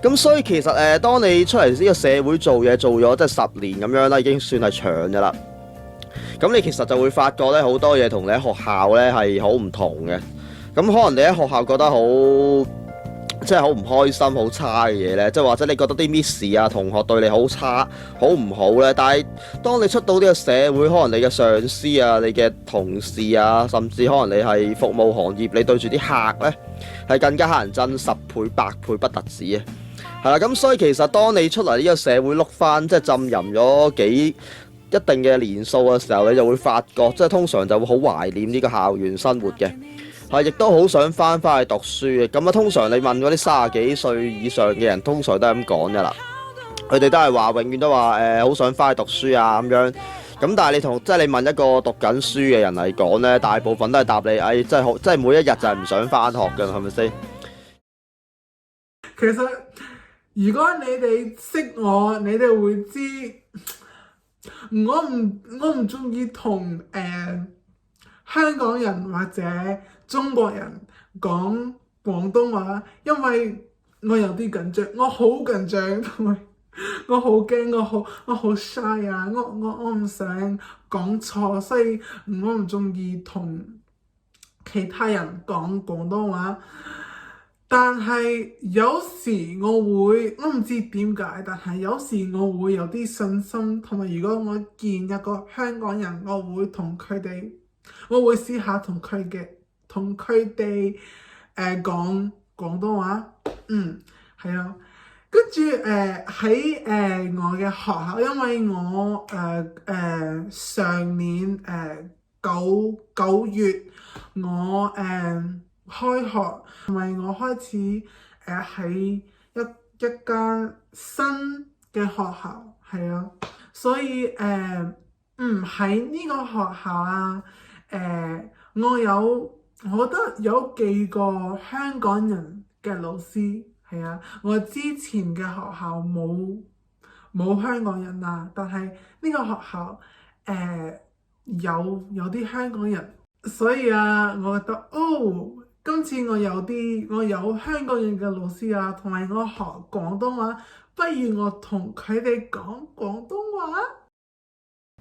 咁所以其實當你出嚟呢個社會做嘢做咗即係10年咁樣啦，已經算係長㗎啦。咁你其實就會發覺咧，好多嘢同你喺學校咧係好唔同嘅。咁可能你喺學校覺得好即係好唔開心、好差嘅嘢咧，即係或者你覺得啲 miss 啊同學對你好差、好唔好咧？但係當你出到呢個社會，可能你嘅上司啊、你嘅同事啊，甚至可能你係服務行業，你對住啲客咧係更加乞人憎10倍、100倍不特止啊！係啦，咁所以其實當你出嚟呢個社會碌翻，即係浸淫咗一定嘅年數嘅時候，你就會發覺，即係通常就會好懷念呢個校園生活嘅，亦都好想翻去讀書嘅。咁啊，通常你問嗰啲30幾歲以上嘅人，通常都係咁講㗎啦。佢哋都係話，永遠都話好想翻去讀書啊咁樣。咁但係你問一個讀緊書嘅人嚟講呢，大部分都係答你，真係每一日就係唔想翻學㗎，係咪先？其實如果你哋識我，你哋會知我唔中意同香港人或者中國人講廣東話，因為我有啲緊張，我好緊張，同埋我好驚，我好 shy 啊，我唔想講錯，所以我唔中意同其他人講廣東話。但係有時我唔知點解，但係有時我會有啲信心，同埋如果我見一個香港人，我會試下同佢哋講廣東話。係啊。跟住喺我嘅學校，因為我上年九月我開學，同埋我開始喺一間新嘅學校，係啊，所以喺呢個學校啊，我覺得有幾個香港人嘅老師，係啊，我之前嘅學校冇香港人啊，但係呢個學校有啲香港人，所以啊，我覺得今次我有香港人嘅老師啊，同埋我學廣東話，不如我同佢哋講廣東話。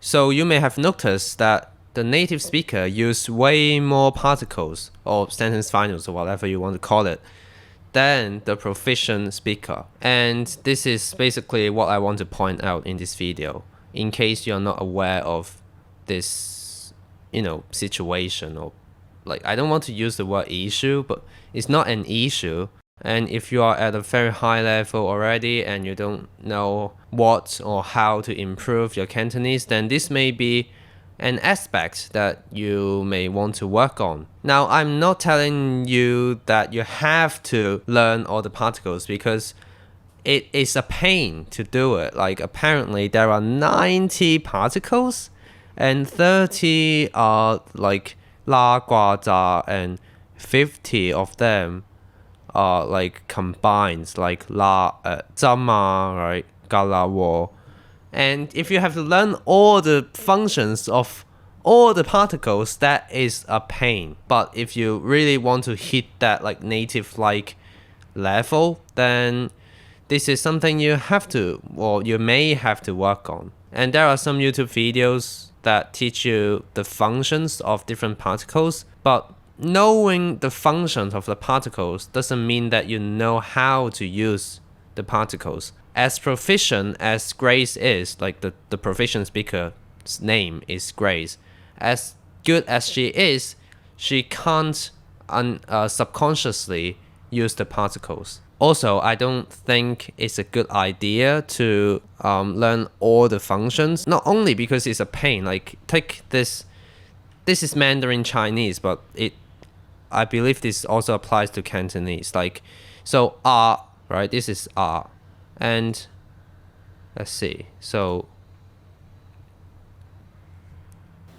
So you may have noticed that the native speaker use way more particles or sentence finals or whatever you want to call it than the proficient speaker. And this is basically what I want to point out in this video, in case you're not aware of this, situation, or I don't want to use the word issue, but it's not an issue. And if you are at a very high level already and you don't know what or how to improve your Cantonese, then this may be an aspect that you may want to work on. Now, I'm not telling you that you have to learn all the particles because it is a pain to do it. Apparently there are 90 particles and 30 are la, gua, za, and 50 of them are combined, la, zama, right, gala, wo. And if you have to learn all the functions of all the particles, that is a pain. But if you really want to hit that native level, then this is something you may have to work on. And there are some YouTube videos that teach you the functions of different particles, but knowing the functions of the particles doesn't mean that you know how to use the particles. As proficient as Grace is, the proficient speaker's name is Grace, as good as she is, she can't subconsciously use the particles. Also, I don't think it's a good idea to learn all the functions, not only because it's a pain. Take this is Mandarin Chinese, but I believe this also applies to Cantonese. So right, this is and let's see, so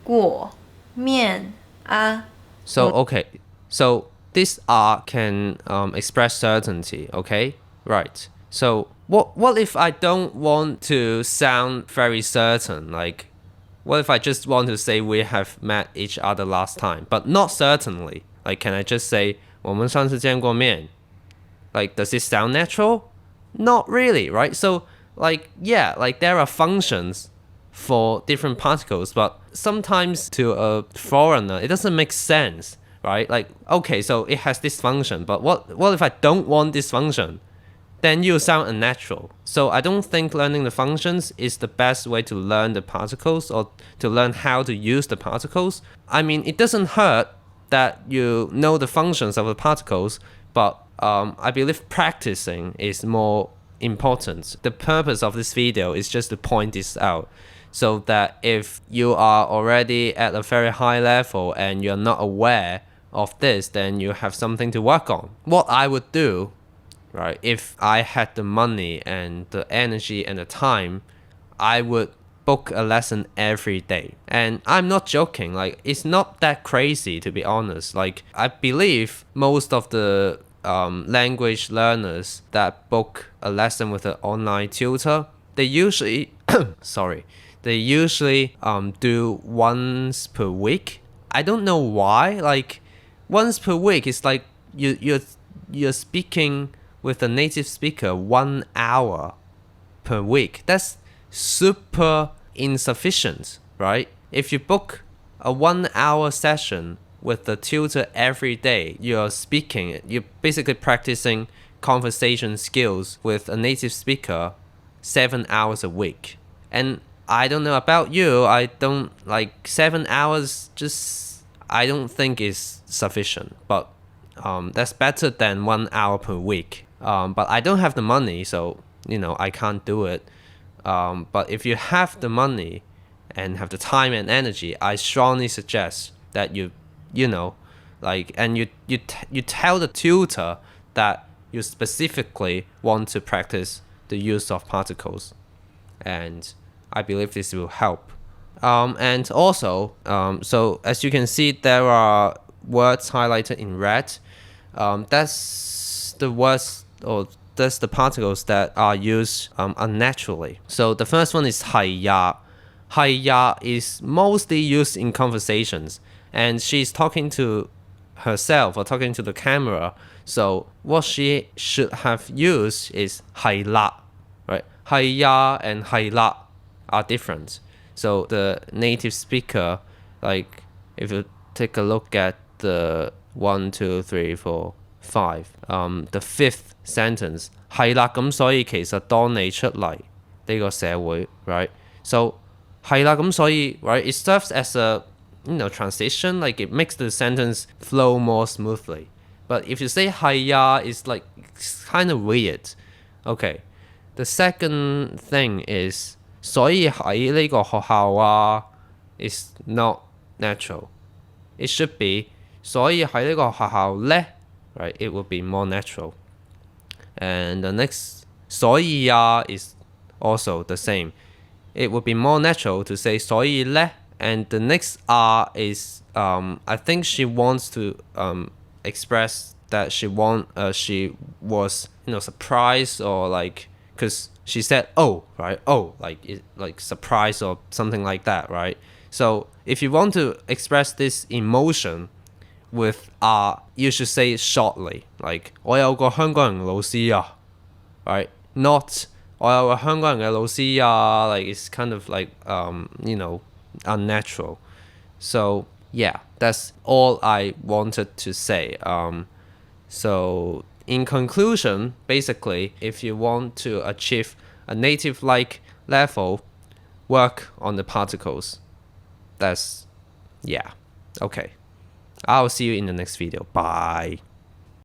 过面啊 so okay, so this can express certainty, okay? Right. So what if I don't want to sound very certain? What if I just want to say we have met each other last time, but not certainly? Can I just say 我们上次见过面? Does it sound natural? Not really, right? So, like, yeah, like there are functions for different particles, but sometimes to a foreigner, it doesn't make sense, right? Like, okay, so it has this function, but what if I don't want this function? Then you sound unnatural. So I don't think learning the functions is the best way to learn the particles or to learn how to use the particles. I mean, it doesn't hurt that you know the functions of the particles, but I believe practicing is more important. The purpose of this video is just to point this out so that if you are already at a very high level and you're not aware of this, then you have something to work on. What I would do, right, if I had the money and the energy and the time, I would book a lesson every day. And I'm not joking, like it's not that crazy, to be honest. Like I believe most of the language learners that book a lesson with an online tutor, they usually they usually do once per week. I don't know why. Like once per week is like you're speaking with a native speaker 1 hour per week. That's super insufficient, right? If you book a 1 hour session with the tutor every day, you're basically practicing conversation skills with a native speaker 7 hours a week. And I don't know about you, I don't like 7 hours, just I don't think is sufficient, but that's better than 1 hour per week. But I don't have the money, so I can't do it. But if you have the money and have the time and energy, I strongly suggest that you tell the tutor that you specifically want to practice the use of particles, and I believe this will help. And also, so as you can see, there are words highlighted in red. That's the words, or that's the particles that are used unnaturally. So the first one is 係呀. 係呀 is mostly used in conversations, and she's talking to herself or talking to the camera. So what she should have used is 係啦, right? 係呀 and 係啦 are different. So the native speaker, like if you take a look at the 1, 2, 3, 4, 5, the fifth sentence, 係啦，咁所以其實當你出嚟呢個社會 right? So 係啦，咁所以 right, it serves as a transition, like it makes the sentence flow more smoothly. But if you say 係呀, it's like kind of weird. Okay, the second thing is 所以喺呢個學校啊 is not natural. It should be 所以喺呢個學校呢 right? It would be more natural. And the next 所以啊 is also the same. It would be more natural to say 所以呢. And the next is I think she wants to express that she was surprised, or like, because she said oh, right? Oh, like surprise or something like that, right? So if you want to express this emotion with you should say it shortly, like 我有個香港人老師啊, right? Not 我有個香港人嘅老師啊, like it's kind of like unnatural. So yeah, that's all I wanted to say. So in conclusion, basically, if you want to achieve a native-like level, work on the particles. That's, yeah. Okay. I'll see you in the next video. Bye.